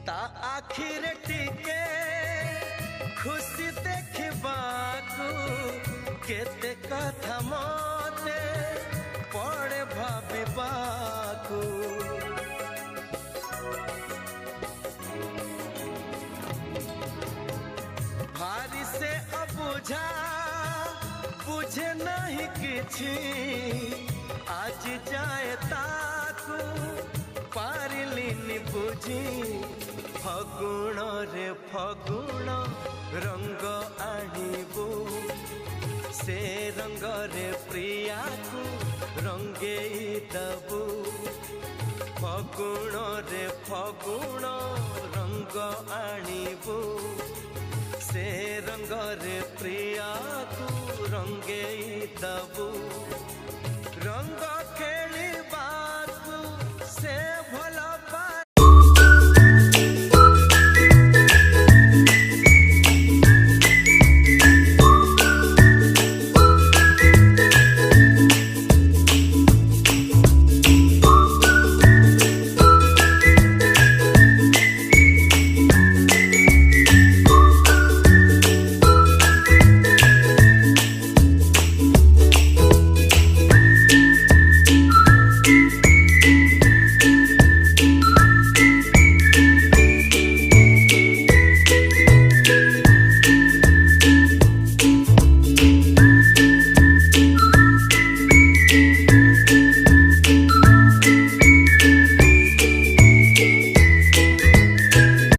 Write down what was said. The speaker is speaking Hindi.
ता आखिर टिके खुशी देखबाकू केते कथा मते पड़े भाबिबाकू भारी से अबुझा बुझे नहीं किछि आज जाए ताकू पारिलिनी बुझी फगुण रे फगुण रंग आनिबू से रंग रे प्रिया को रंगे दबू फगुण रे फगुण रंग आनिबू से रंग रे प्रिया को रंगे दबू।